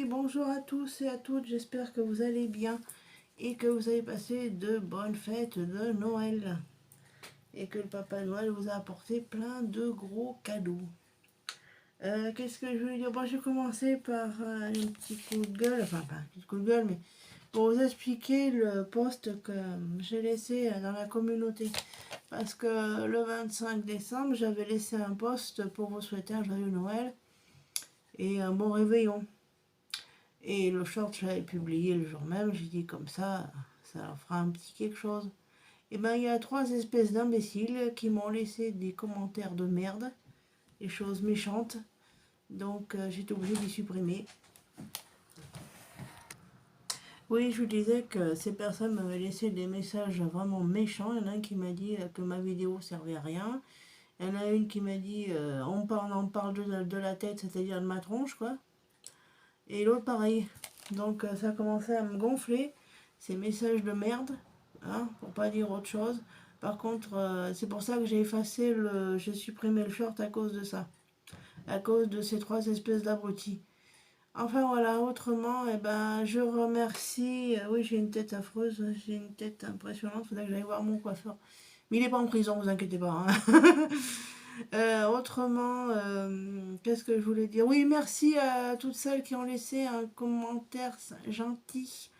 bonjour à tous et à toutes, j'espère que vous allez bien et que vous avez passé de bonnes fêtes de Noël et que le Papa Noël vous a apporté plein de gros cadeaux. Qu'est-ce que je voulais dire? Bon, je vais commencer par un petit coup de gueule, enfin pas un petit coup de gueule, mais pour vous expliquer le post que j'ai laissé dans la communauté. Parce que le 25 décembre, j'avais laissé un post pour vous souhaiter un joyeux Noël et un bon réveillon. Et le short, je l'avais publié le jour même, j'ai dit comme ça leur fera un petit quelque chose. Et ben il y a 3 espèces d'imbéciles qui m'ont laissé des commentaires de merde, des choses méchantes. Donc j'étais obligée d'y supprimer. Oui, je vous disais que ces personnes m'avaient laissé des messages vraiment méchants. Il y en a un qui m'a dit que ma vidéo servait à rien. Il y en a une qui m'a dit on parle de la tête, c'est-à-dire de ma tronche, quoi. Et l'autre pareil. Donc ça a commencé à me gonfler, ces messages de merde, hein, pour pas dire autre chose. Par contre, c'est pour ça que j'ai supprimé le short à cause de ça. À cause de ces 3 espèces d'abrutis. Enfin voilà, autrement, eh ben, je remercie. Oui, j'ai une tête affreuse, j'ai une tête impressionnante, faudrait que j'aille voir mon coiffeur. Mais il n'est pas en prison, vous inquiétez pas. Hein. Autrement, qu'est-ce que je voulais dire? Oui, merci à toutes celles qui ont laissé un commentaire gentil.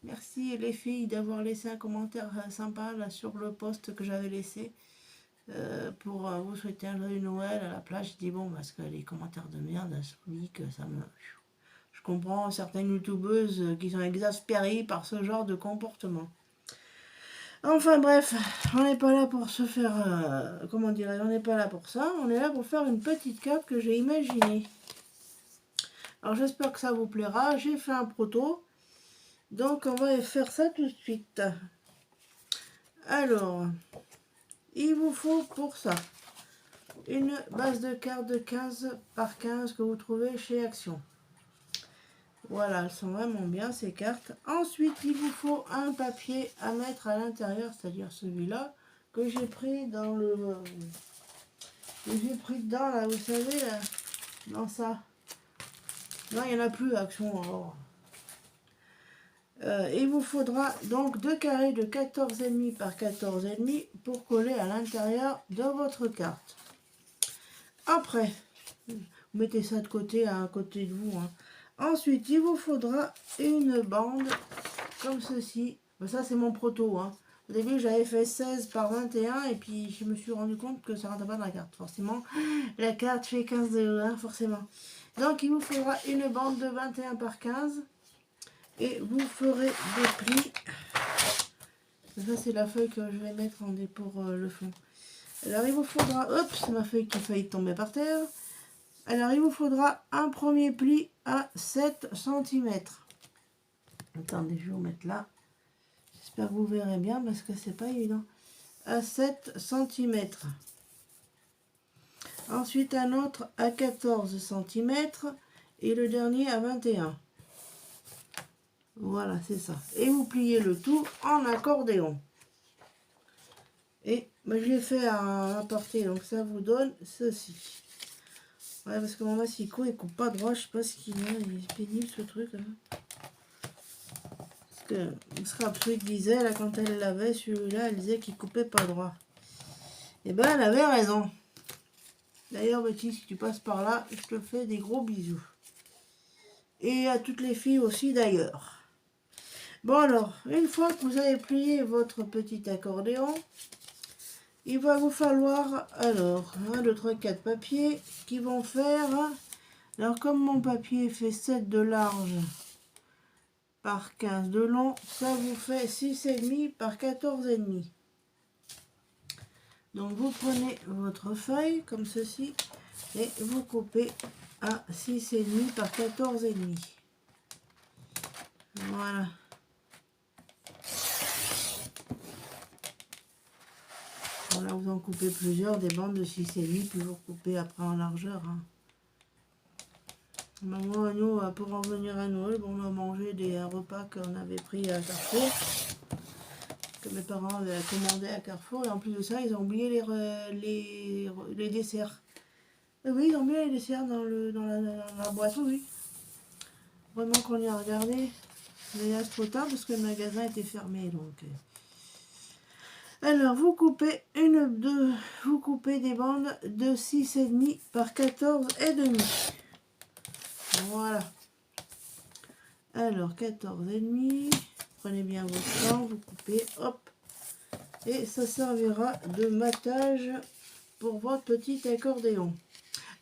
Merci les filles d'avoir laissé un commentaire sympa là, sur le post que j'avais laissé pour vous souhaiter un joyeux Noël. À la place, je dis bon, parce que les commentaires de merde, je me dis que ça me... Je comprends certaines youtubeuses qui sont exaspérées par ce genre de comportement. Enfin bref, on n'est pas là pour se faire... comment dirais-je? On n'est pas là pour ça. On est là pour faire une petite carte que j'ai imaginée. Alors j'espère que ça vous plaira. J'ai fait un proto. Donc on va faire ça tout de suite. Alors, il vous faut pour ça une base de cartes de 15 par 15 que vous trouvez chez Action. Voilà, elles sont vraiment bien ces cartes. Ensuite, il vous faut un papier à mettre à l'intérieur, c'est-à-dire celui-là que j'ai pris dans le... que j'ai pris dedans, là, vous savez, là, dans ça. Non, il n'y en a plus, Action. Alors. Il vous faudra donc 2 carrés de 14,5 par 14,5 pour coller à l'intérieur de votre carte. Après, vous mettez ça de côté, à côté de vous. Hein. Ensuite, il vous faudra une bande comme ceci. Ça, c'est mon proto. Hein. Au début, j'avais fait 16 par 21 et puis je me suis rendu compte que ça ne rentre pas dans la carte. Forcément, la carte fait 15 de 1, forcément. Donc, il vous faudra une bande de 21 par 15 et vous ferez des plis. Ça, c'est la feuille que je vais mettre pour le fond. Alors, il vous faudra... Hop, c'est ma feuille qui a failli tomber par terre. Alors, il vous faudra un premier pli à 7 cm. Attendez, je vais vous mettre là. J'espère que vous verrez bien parce que c'est pas évident. À 7 cm. Ensuite, un autre à 14 cm. Et le dernier à 21. Voilà, c'est ça. Et vous pliez le tout en accordéon. Et ben, je l'ai fait à aparté, donc ça vous donne ceci. Ouais, parce que mon massicot, il coupe pas droit. Je sais pas ce qu'il a. Il est pénible ce truc. Hein. Parce que Scrapsweet disait, là, quand elle l'avait, celui-là, elle disait qu'il coupait pas droit. Et ben, elle avait raison. D'ailleurs, Betty, si tu passes par là, je te fais des gros bisous. Et à toutes les filles aussi, d'ailleurs. Bon, alors, une fois que vous avez plié votre petit accordéon, il va vous falloir, alors, 1, 2, 3, 4 papiers qui vont faire... Alors, comme mon papier fait 7 de large par 15 de long, ça vous fait 6,5 par 14,5. Donc, vous prenez votre feuille, comme ceci, et vous coupez à 6,5 par 14,5. Voilà. Voilà, vous en coupez plusieurs, des bandes de 6,5, puis vous coupez après en largeur. Hein. Maman, nous, pour en venir à Noël, on a mangé un repas qu'on avait pris à Carrefour, que mes parents avaient commandé à Carrefour, et en plus de ça, ils ont oublié les desserts. Et oui, ils ont mis les desserts dans la boîte, oui. vraiment qu'on y a regardé. Mais là, c'est trop tard parce que le magasin était fermé. Donc. Alors, vous coupez vous coupez des bandes de 6,5 par 14,5. Voilà. Alors, 14,5. Prenez bien votre temps, vous coupez, hop. Et ça servira de matage pour votre petit accordéon.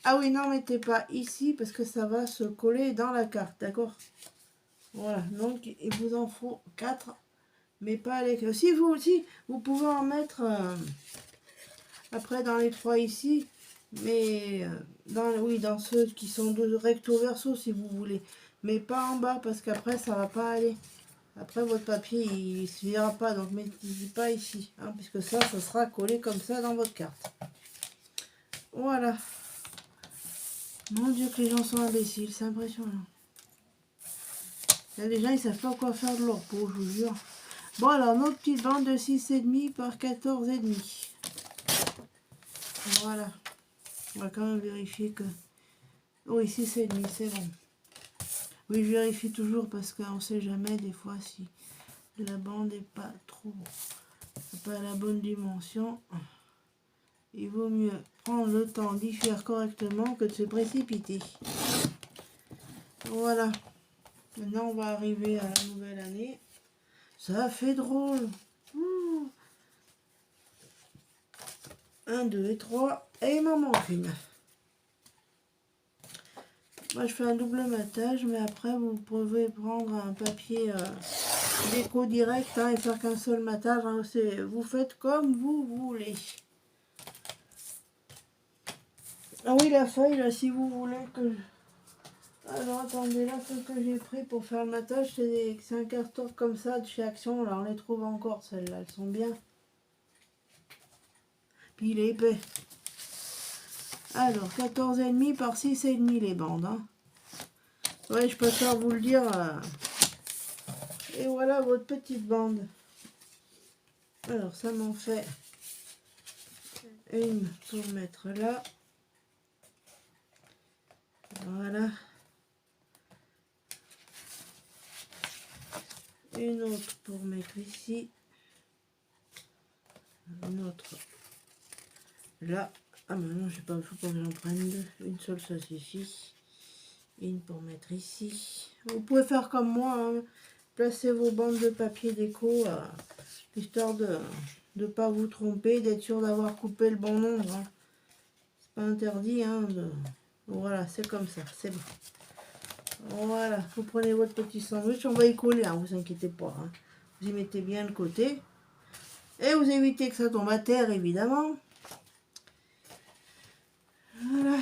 Ah oui, n'en mettez pas ici parce que ça va se coller dans la carte, d'accord? Voilà, donc il vous en faut 4, mais pas avec... Si vous pouvez en mettre après dans les 3 ici, mais dans ceux qui sont de recto verso si vous voulez, mais pas en bas parce qu'après ça va pas aller. Après votre papier il se verra pas, donc mettez pas ici, hein, puisque ça sera collé comme ça dans votre carte. Voilà. Mon Dieu que les gens sont imbéciles, c'est impressionnant. Là, les gens ils savent pas quoi faire de leur peau, je vous jure. Bon alors notre petite bande de 6,5 par 14,5. Voilà. On va quand même vérifier que... Oui, 6,5, c'est bon. Oui, je vérifie toujours parce qu'on sait jamais des fois si la bande n'est pas trop... pas la bonne dimension. Il vaut mieux prendre le temps d'y faire correctement que de se précipiter. Voilà. Maintenant, on va arriver à la nouvelle année. Ça fait drôle. 1, 2 et 3. Et il m'en manque une. Moi, je fais un double matage, mais après, vous pouvez prendre un papier déco direct et faire qu'un seul matage. Hein, vous faites comme vous voulez. Ah oui, la feuille, là, si vous voulez que... Alors, attendez, la feuille que j'ai pris pour faire le matage, c'est un carton comme ça de chez Action. Là, on les trouve encore, celles-là. Elles sont bien. Puis, il est épais. Alors, 14,5 par 6,5 les bandes. Hein. Ouais, je préfère vous le dire. Et voilà votre petite bande. Alors, ça m'en fait une pour mettre là. Voilà. Une autre pour mettre ici. Une autre là. Ah mais non, je sais pas, il faut pas que j'en prenne deux. Une seule, ça suffit. Une pour mettre ici. Vous pouvez faire comme moi, hein. Placez vos bandes de papier déco, histoire de ne pas vous tromper, d'être sûr d'avoir coupé le bon nombre. Hein. C'est pas interdit. Hein, Voilà, c'est comme ça, c'est bon. Voilà, vous prenez votre petit sandwich, on va y coller, hein, vous inquiétez pas. Hein. Vous y mettez bien le côté. Et vous évitez que ça tombe à terre, évidemment. Voilà.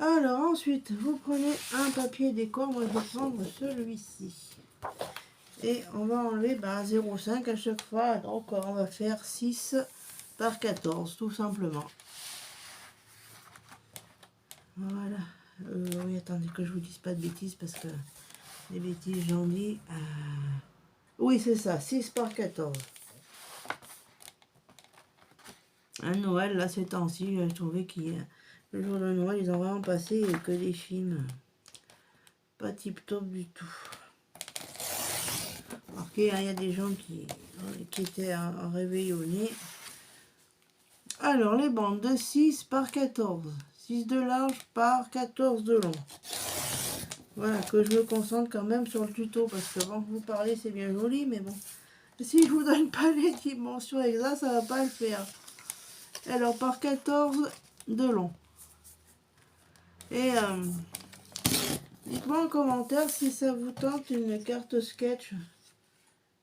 Alors ensuite, vous prenez un papier décor. Moi, je vais prendre celui-ci. Et on va enlever 0,5 à chaque fois. Donc, on va faire 6 par 14, tout simplement. Voilà. Oui, attendez que je vous dise pas de bêtises, parce que les bêtises, j'en dis... Oui, c'est ça, 6 par 14. Un Noël, là, ces temps-ci, je trouvais que le jour de Noël, ils ont vraiment passé que des films pas tip-top du tout. Remarquez, il y a des gens qui étaient réveillonnés. Alors, les bandes de 6 par 14. 6 de large par 14 de long. Voilà, que je me concentre quand même sur le tuto, parce que bon, vous parlez, c'est bien joli, mais bon, si je vous donne pas les dimensions exactes, ça va pas le faire. Alors, par 14 de long. Et dites-moi en commentaire si ça vous tente une carte sketch.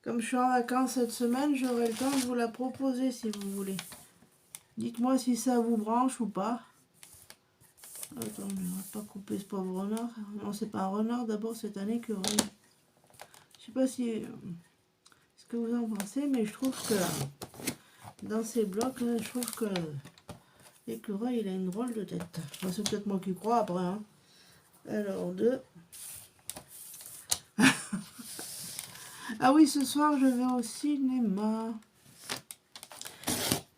Comme je suis en vacances cette semaine, j'aurai le temps de vous la proposer si vous voulez. Dites-moi si ça vous branche ou pas. Attends, mais on va pas couper ce pauvre renard. Non, c'est pas un renard, d'abord cette année que... Je sais pas si... ce que vous en pensez, mais je trouve que... dans ces blocs, là, je trouve que... l'écureuil, il a une drôle de tête. Enfin, c'est peut-être moi qui crois après. Hein. Alors, 2. Ah oui, ce soir, je vais au cinéma.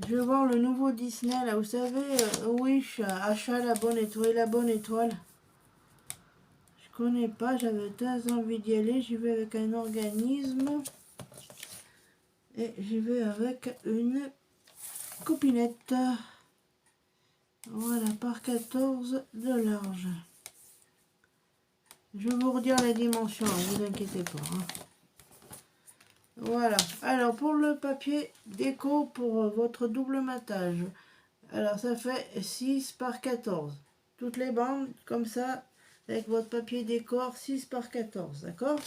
Je vais voir le nouveau Disney, là, vous savez, Wish, achat la bonne étoile, connais pas, j'avais très envie d'y aller. J'y vais avec un organisme et j'y vais avec une copinette. Voilà, par 14 de large. Je vais vous redire la dimension, ne vous inquiétez pas. Hein. Voilà, alors pour le papier déco pour votre double matage, alors ça fait 6 par 14. Toutes les bandes comme ça, avec votre papier décor 6 par 14, d'accord?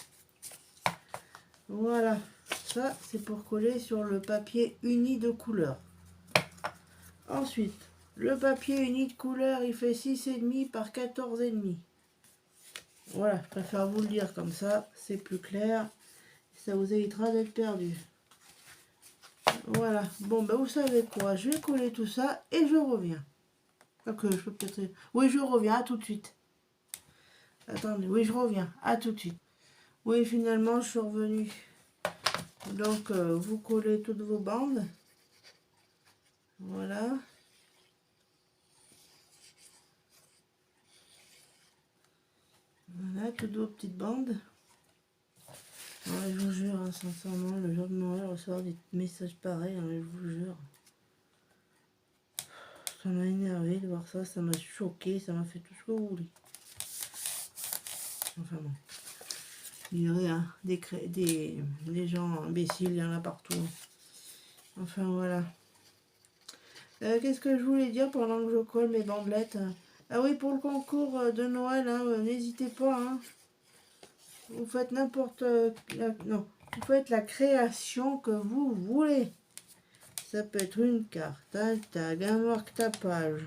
Voilà, ça c'est pour coller sur le papier uni de couleur. Ensuite, le papier uni de couleur, il fait 6,5 par 14,5. Voilà, je préfère vous le dire comme ça, c'est plus clair. Ça vous évitera d'être perdu. Voilà, bon ben vous savez quoi, je vais coller tout ça et je reviens. Ok, je peux peut-être... Oui, je reviens, à tout de suite. Attendez, oui, je reviens, à tout de suite. Oui, finalement, je suis revenue. Donc, vous collez toutes vos bandes. Voilà. Voilà, toutes vos petites bandes. Ouais, je vous jure, hein, sincèrement, le jour de Noël, recevoir des messages pareils, hein, je vous jure. Ça m'a énervé de voir ça, ça m'a choqué, ça m'a fait tout ce que vous voulez. Enfin bon. Il y aurait hein, des gens imbéciles, il y en a partout. Enfin voilà. Qu'est-ce que je voulais dire pendant que je colle mes bandelettes? Ah oui, pour le concours de Noël, hein, n'hésitez pas. Hein. Vous faites n'importe... non, vous faites la création que vous voulez. Ça peut être une carte, un tag, un marque-tapage.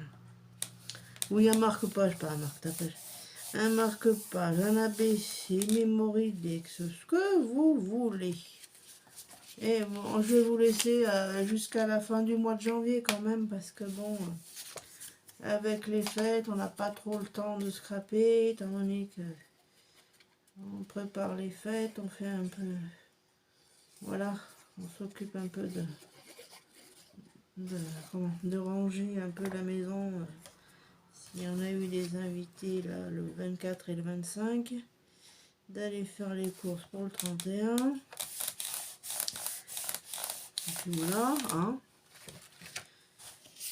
Oui, un marque-page, pas un marque-tapage. Un marque-page, un ABC, Memoridex, ce que vous voulez. Et bon, je vais vous laisser jusqu'à la fin du mois de janvier quand même, parce que bon, avec les fêtes, on n'a pas trop le temps de scraper, étant donné que on prépare les fêtes, on fait un peu, voilà, on s'occupe un peu de ranger un peu la maison. S'il y en a eu des invités là, le 24 et le 25, d'aller faire les courses pour le 31. Et puis voilà, hein.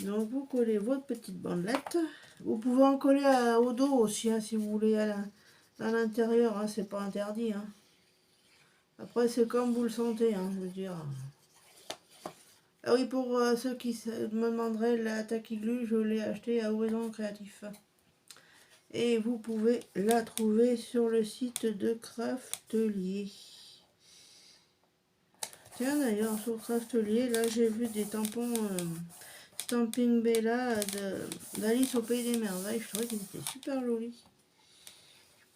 Donc vous collez votre petite bandelette. Vous pouvez en coller au dos aussi, hein, si vous voulez à l'intérieur, hein, c'est pas interdit. Hein. Après c'est comme vous le sentez, hein, je veux dire. Ah oui, pour ceux qui me demanderaient la taquiglu, je l'ai acheté à Horizon Créatif. Et vous pouvez la trouver sur le site de Craftelier. Tiens d'ailleurs, sur Craftelier, là j'ai vu des tampons Stamping Bella d'Alice au Pays des Merveilles. Je trouvais qu'ils étaient super jolis.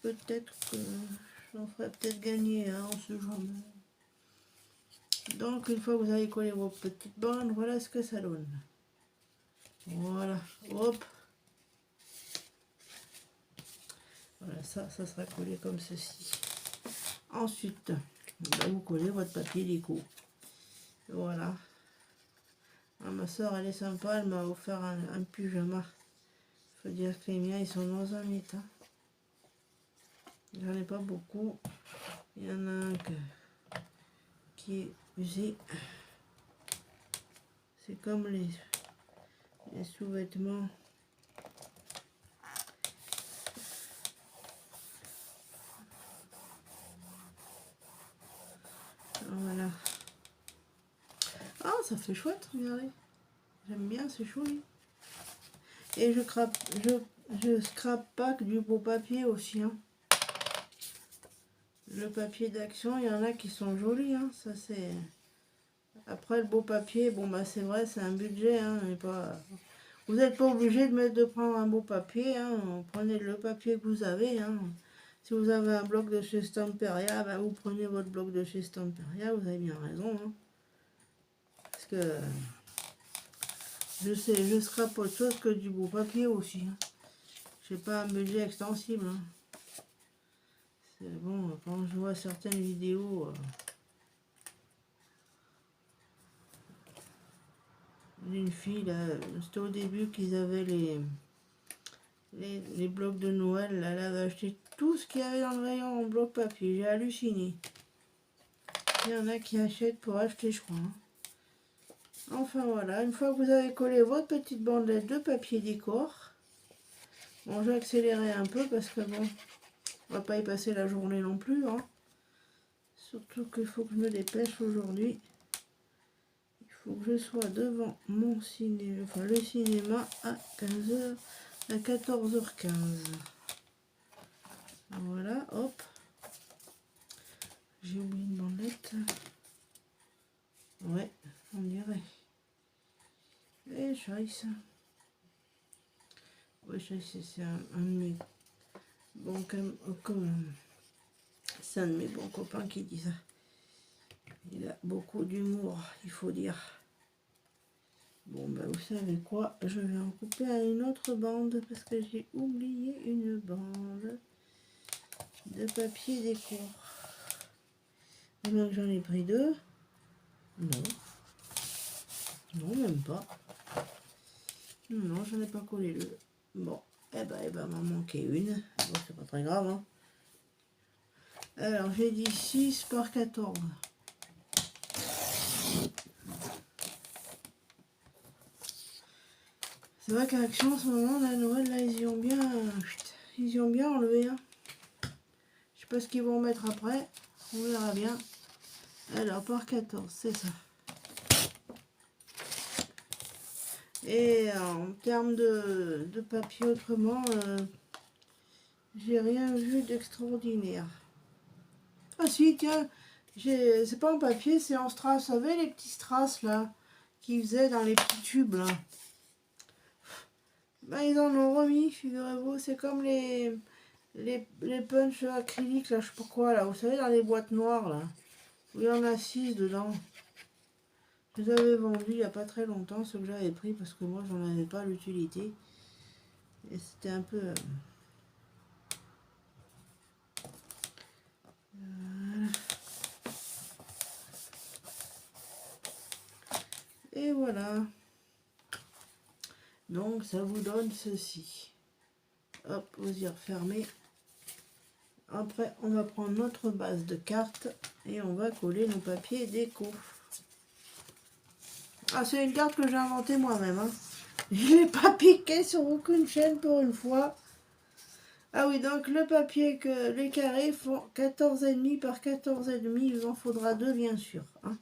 Peut-être que j'en ferai peut-être gagner hein, en ce jour. Donc une fois que vous avez collé vos petites bandes, voilà ce que ça donne. Voilà, hop. Voilà, ça sera collé comme ceci. Ensuite, vous collez votre papier déco. Voilà. Ah, ma soeur, elle est sympa, elle m'a offert un pyjama. Faut dire que les miens, ils sont dans un état. J'en ai pas beaucoup. Il y en a un qui est usé. C'est comme les sous-vêtements. Voilà. Ah, ça fait chouette, regardez. J'aime bien, c'est joli. Et je scrape pas que du beau papier aussi. Hein. Le papier d'action, il y en a qui sont jolis. Hein. Ça, c'est... Après, le beau papier, bon, bah, c'est vrai, c'est un budget. Hein, mais pas... Vous n'êtes pas obligé de prendre un beau papier. Hein. Prenez le papier que vous avez. Hein. Si vous avez un bloc de chez Stamperia, ben vous prenez votre bloc de chez Stamperia, vous avez bien raison. Hein. Parce que je scrape autre chose que du beau papier aussi. Hein. J'ai pas un budget extensible. Hein. C'est bon, quand je vois certaines vidéos d'une fille, là, c'était au début qu'ils avaient les blocs de Noël, là, elle avait acheté tout ce qu'il y avait dans le rayon en bloc papier. J'ai halluciné. Il y en a qui achètent pour acheter, je crois. Hein. Enfin voilà, une fois que vous avez collé votre petite bandelette de papier décor, bon, je vais accélérer un peu parce que bon, on va pas y passer la journée non plus. Hein. Surtout qu'il faut que je me dépêche aujourd'hui. Il faut que je sois devant mon cinéma, enfin le cinéma à 15h, à 14h15. Voilà, hop. J'ai oublié une bandelette. Ouais, on dirait. Et Scheiße. Ouais, Scheiße, c'est un de mes bons c'est un de mes bons copains qui dit ça. Il a beaucoup d'humour, il faut dire. Bon, ben vous savez quoi, je vais en couper à une autre bande parce que j'ai oublié une bande de papier déco. Et bien que j'en ai pris deux. Non. Non, même pas. Non, j'en ai pas collé deux. Bon, eh ben, m'en manquait une. Bon, c'est pas très grave, hein. Alors, j'ai dit 6 par 14. C'est vrai qu'à Action, en ce moment, la Noël, là, ils y ont bien enlevé, hein. Je sais pas ce qu'ils vont mettre après. On verra bien. Alors, par 14, c'est ça. Et en termes de papier autrement, j'ai rien vu d'extraordinaire. Ah si, tiens, c'est pas en papier, c'est en strass. Vous savez les petits strass là, qu'ils faisaient dans les petits tubes là. Ben, ils en ont remis, figurez-vous. C'est comme les punch acryliques là, je sais pas quoi là. Vous savez, dans les boîtes noires là, où il y en a 6 dedans. Je les avais vendus il n'y a pas très longtemps, ceux que j'avais pris, parce que moi, j'en avais pas l'utilité. Et c'était un peu... Voilà. Et voilà. Donc, ça vous donne ceci. Hop, vous y refermez. Après, on va prendre notre base de cartes et on va coller nos papiers déco. Ah, c'est une carte que j'ai inventée moi-même. Hein. Je l'ai pas piqué sur aucune chaîne pour une fois. Ah oui, donc le papier, que les carrés font 14,5 par 14,5. Il en faudra deux, bien sûr. Hein.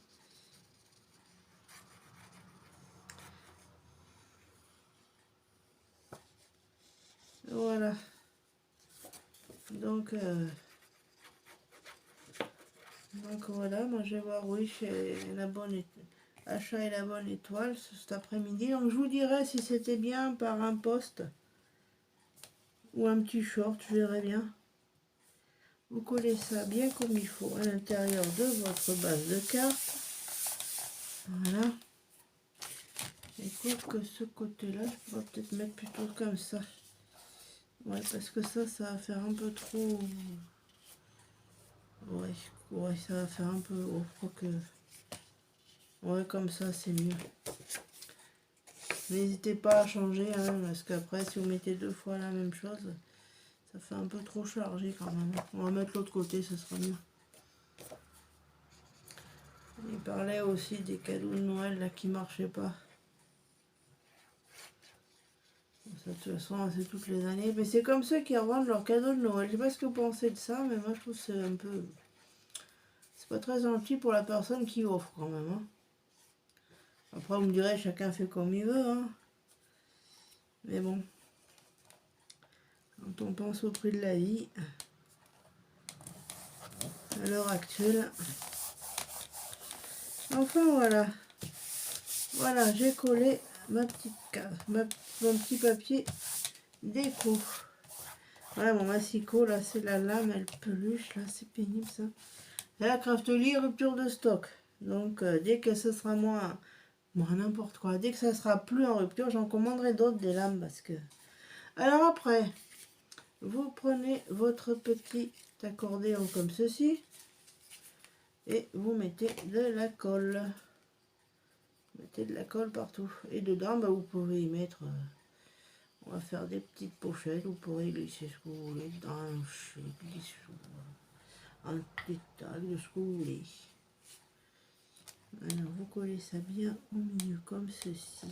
Voilà. Donc voilà, moi je vais voir, oui, chez la bonne achat et la bonne étoile cet après-midi. Donc je vous dirai si c'était bien par un poste ou un petit short, je verrai bien. Vous collez ça bien comme il faut à l'intérieur de votre base de cartes. Voilà. Et quoi que ce côté-là, je pourrais peut-être mettre plutôt comme ça. Ouais, parce que ça va faire un peu trop... Ouais, ça va faire un peu... Oh, je crois que... Ouais, comme ça, c'est mieux. N'hésitez pas à changer, hein, parce qu'après, si vous mettez deux fois la même chose, ça fait un peu trop chargé quand même. On va mettre l'autre côté, ce sera mieux. Il parlait aussi des cadeaux de Noël là qui marchaient pas. Ça, de toute façon, c'est toutes les années. Mais c'est comme ceux qui revendent leurs cadeaux de Noël. Je sais pas ce que vous pensez de ça, mais moi je trouve que c'est un peu... C'est pas très gentil pour la personne qui offre quand même. Hein. Après, vous me direz, chacun fait comme il veut. Hein. Mais bon. Quand on pense au prix de la vie, à l'heure actuelle. Enfin voilà. Voilà, j'ai collé ma petite case, mon petit papier déco. Voilà mon massicot, là c'est la lame, elle peluche, là c'est pénible ça. Là, Craftly, rupture de stock. Donc dès que ce sera moins n'importe quoi, dès que ça sera plus en rupture, j'en commanderai d'autres des lames parce que... Alors après, vous prenez votre petit accordéon comme ceci et vous mettez de la colle. Mettez de la colle partout. Et dedans, bah, vous pouvez y mettre... On va faire des petites pochettes, vous pourrez glisser ce que vous voulez dans un glisse un petit tag de ce que vous voulez. Alors vous collez ça bien au milieu comme ceci.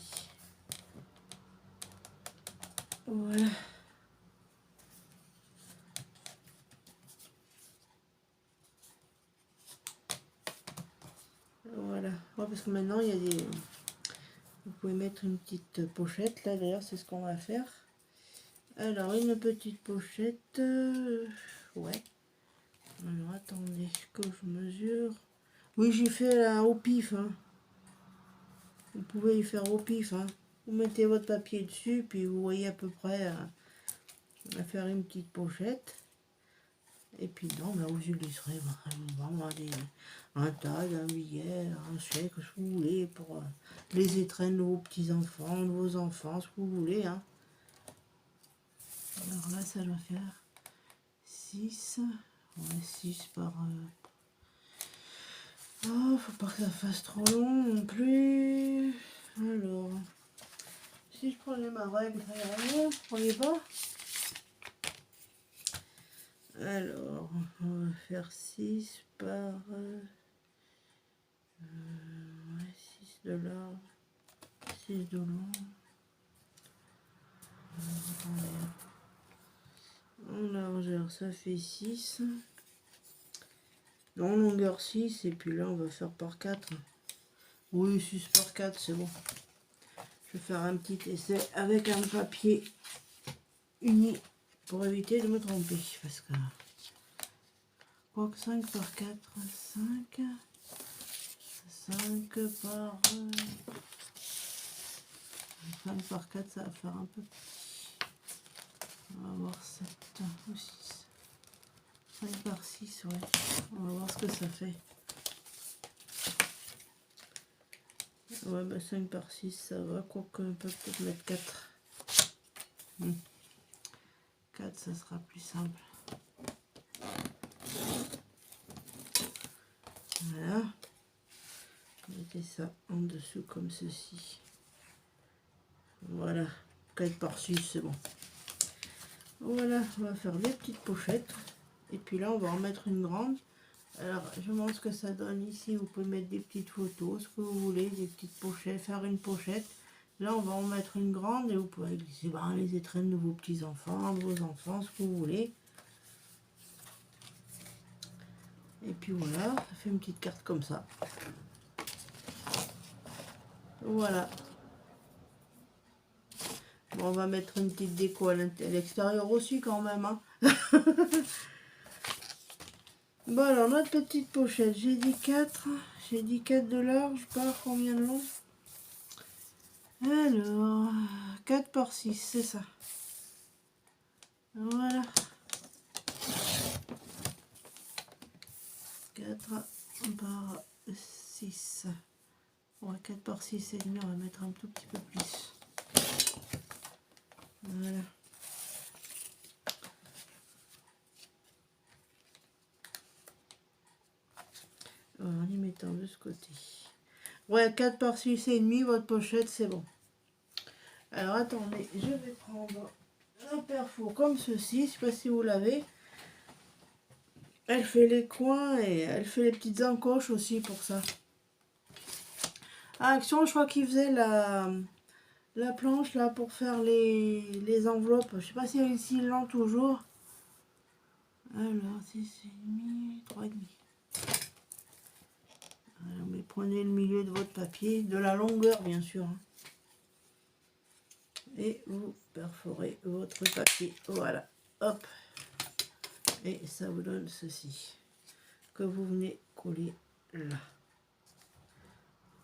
Voilà. Voilà. Ouais, parce que maintenant il y a des... Vous pouvez mettre une petite pochette. Là d'ailleurs c'est ce qu'on va faire. Alors une petite pochette. Ouais. Alors attendez que je mesure. Oui, j'ai fait là au pif. Hein. Vous pouvez y faire au pif. Hein. Vous mettez votre papier dessus, puis vous voyez à peu près à faire une petite pochette. Et puis non, bah, vous glisserez vraiment un tag, un billet, un chèque, ce que vous voulez, pour les étrennes de vos petits-enfants, de vos enfants, ce que vous voulez. Hein. Alors là, ça doit faire 6. Ouais, 6 par... Oh, faut pas que ça fasse trop long non plus. Alors, si je prenais ma règle, ça irait, vous croyez pas? Alors, on va faire 6 par... ouais, 6 de large, 6 de long. En largeur, ça fait 6. En longueur 6, et puis là, on va faire par 4. Oui, 6 par 4, c'est bon. Je vais faire un petit essai avec un papier uni pour éviter de me tromper. Parce que... Quoique 5 par 4, 5. 5 par... 5 par 4, ça va faire un peu petit. On va voir 7 ou 6. 5 par 6, ouais. On va voir ce que ça fait. Ouais, bah 5 par 6, ça va. Quoique, on peut peut-être mettre 4. 4, ça sera plus simple. Voilà. Mettez ça en dessous comme ceci. Voilà. 4 par 6, c'est bon. Voilà, on va faire des petites pochettes. Et puis là, on va en mettre une grande. Alors, je montre ce que ça donne ici. Vous pouvez mettre des petites photos, ce que vous voulez, des petites pochettes, faire une pochette. Là, on va en mettre une grande et vous pouvez glisser les étrennes de vos petits-enfants, de vos enfants, ce que vous voulez. Et puis voilà, ça fait une petite carte comme ça. Voilà. Bon, on va mettre une petite déco à l'extérieur aussi quand même. Hein. Bon, alors notre petite pochette, j'ai dit 4. J'ai dit 4 de large par combien de long? Alors, 4 par 6, c'est ça. Voilà. 4 par 6. Ouais, 4 par 6 et demi, on va mettre un tout petit peu plus. Voilà. En y mettant de ce côté. Ouais, 4 par 6 et demi, votre pochette, c'est bon. Alors, attendez, je vais prendre un perfour comme ceci, je sais pas si vous l'avez. Elle fait les coins et elle fait les petites encoches aussi pour ça. Ah, Action, je crois qu'il faisait la planche là pour faire les enveloppes. Je sais pas si ici ils l'ont toujours. Alors, 6,5, 3,5. Alors, mais prenez le milieu de votre papier, de la longueur bien sûr. Hein. Et vous perforez votre papier. Voilà. Hop. Et ça vous donne ceci. Que vous venez coller là.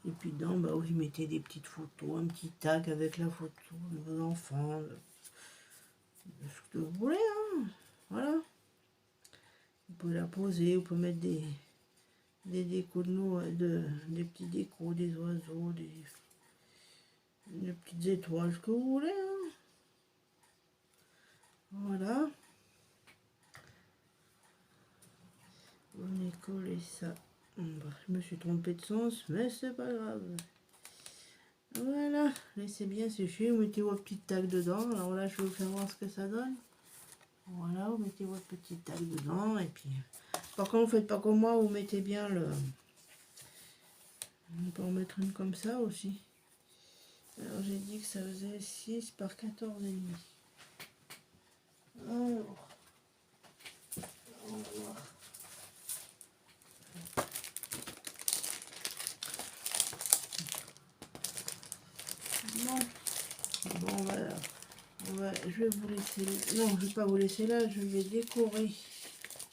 Et puis dedans, bah, vous y mettez des petites photos, un petit tag avec la photo de vos enfants, de ce que vous voulez. Hein. Voilà. Vous pouvez la poser, vous pouvez mettre des décos de nous, des petits décos, des oiseaux, des petites étoiles, ce que vous voulez. Hein. Voilà. Vous venez coller ça. Je me suis trompée de sens, mais c'est pas grave. Voilà, laissez bien sécher, vous mettez votre petite tague dedans. Alors là, je vais vous faire voir ce que ça donne. Voilà, vous mettez votre petite tague dedans et puis... Par contre, vous faites pas comme moi, vous mettez bien le... On peut en mettre une comme ça aussi. Alors j'ai dit que ça faisait 6 par 14 et demi. Alors, on va voir. Non. Bon voilà. Je vais vous laisser... Non, je vais pas vous laisser là, je vais décorer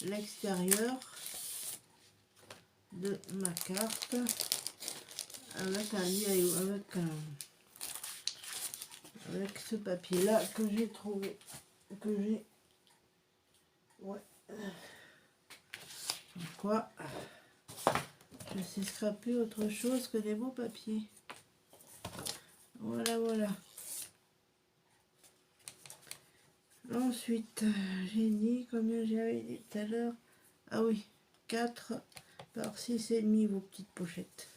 l'extérieur de ma carte avec avec ce papier là que j'ai trouvé, ouais, quoi, je sais scraper autre chose que des beaux papiers. Voilà. Ensuite, j'ai dit combien j'avais dit tout à l'heure. Ah oui, 4 par 6,5 vos petites pochettes.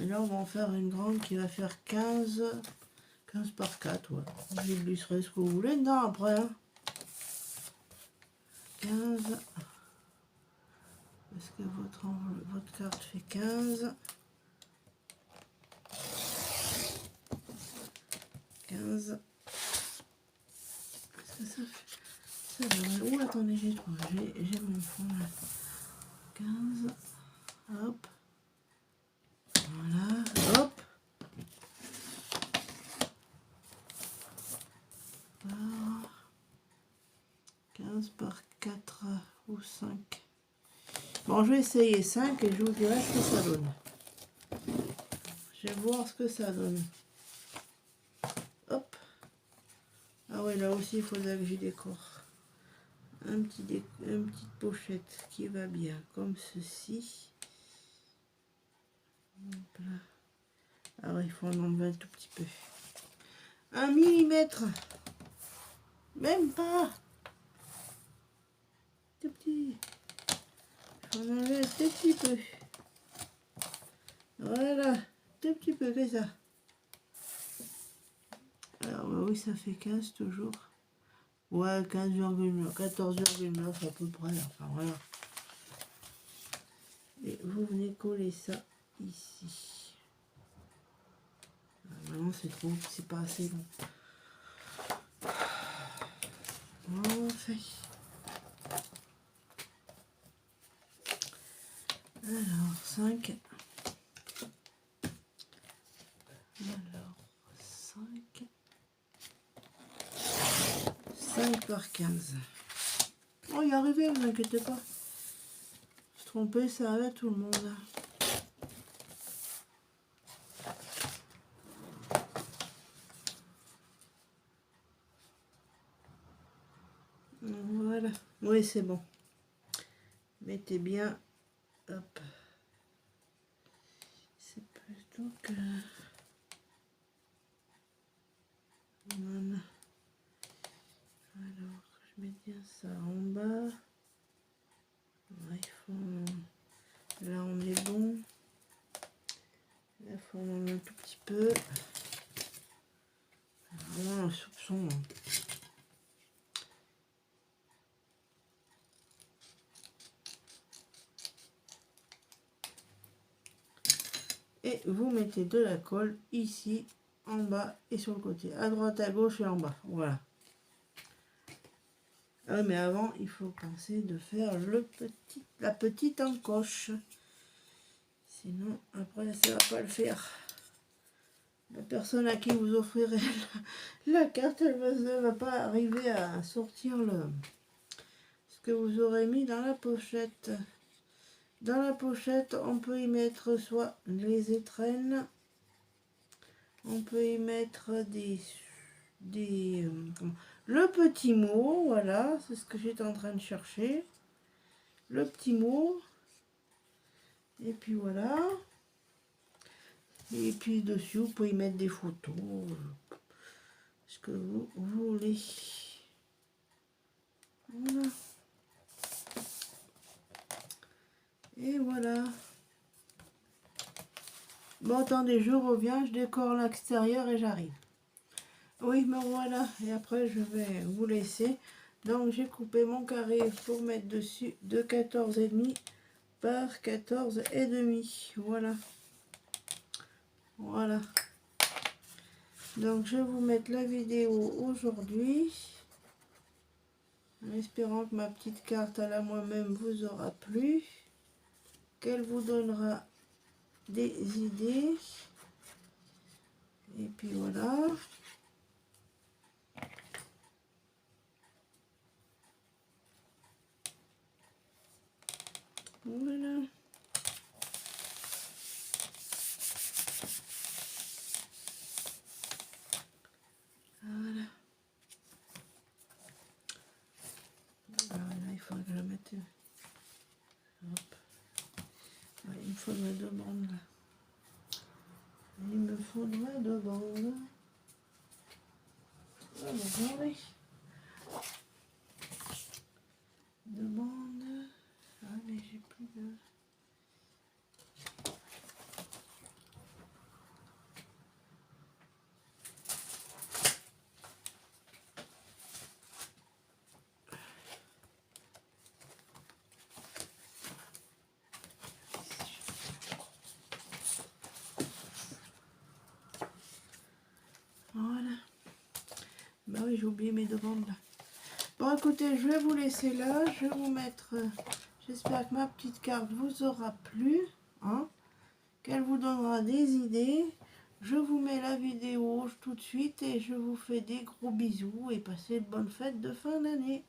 Et là, on va en faire une grande qui va faire 15 par 4. Ouais. Vous glisserez ce que vous voulez dedans après. Hein. 15. Parce que votre carte fait 15. 15. Qu'est-ce que ça fait? Ça donne... Oh, attendez, j'ai mon fond là. 15. Hop. Voilà. Hop. 15 par 4 ou 5. Bon, je vais essayer 5 et je vous dirai ce que ça donne. Je vais voir ce que ça donne. Hop. Ah ouais, là aussi, il faudrait que j'y décore. Une petite pochette qui va bien, comme ceci. Hop là. Alors, il faut en enlever un tout petit peu. 1 millimètre. Même pas. Tout petit. Il faut en enlever un tout petit peu. Voilà. Tout petit peu que ça. Alors, bah oui, ça fait 15 toujours. Ouais, 15,9, 14,9 à peu près. Enfin, voilà. Et vous venez coller ça ici. Maintenant, c'est trop, c'est pas assez long. On fait. Alors, 5. Alors, 5 par 15. Oh, y arrivez, vous inquiétez pas. Se tromper, ça arrive à tout le monde. Voilà. Oui, c'est bon. Mettez bien. Hop. C'est plutôt que... Voilà. Alors, je mets bien ça en bas. Ouais, là, on est bon. Là, il faut en enlever un tout petit peu. Vraiment un soupçon. Et vous mettez de la colle ici, en bas et sur le côté. À droite, à gauche et en bas. Voilà. Ah, mais avant, il faut penser de faire la petite encoche. Sinon, après, ça va pas le faire. La personne à qui vous offrirez la carte, elle ne va pas arriver à sortir ce que vous aurez mis dans la pochette. Dans la pochette, on peut y mettre soit les étrennes, on peut y mettre le petit mot, voilà, c'est ce que j'étais en train de chercher. Le petit mot. Et puis voilà. Et puis dessus, vous pouvez y mettre des photos. Ce que vous voulez. Voilà. Et voilà. Bon, attendez, je reviens, je décore l'extérieur et j'arrive. Oui, me voilà. Et après, je vais vous laisser. Donc, j'ai coupé mon carré pour mettre dessus de 14,5 par 14,5. Voilà. Voilà. Donc, je vais vous mettre la vidéo aujourd'hui. En espérant que ma petite carte à la moi-même vous aura plu. Qu'elle vous donnera des idées. Et puis voilà. Voilà. Voilà. Voilà, il faut que je la mette. Hop. Ouais, il me faudrait deux bandes là. Il me faudrait deux bandes. Ah, attendez. Deux bandes. Ah, mais j'ai plus de... Voilà. Bah oui, j'ai oublié mes deux bandes là. Bon, écoutez, je vais vous laisser là. Je vais vous mettre... J'espère que ma petite carte vous aura plu. Hein, qu'elle vous donnera des idées. Je vous mets la vidéo tout de suite et je vous fais des gros bisous et passez de bonnes fêtes de fin d'année.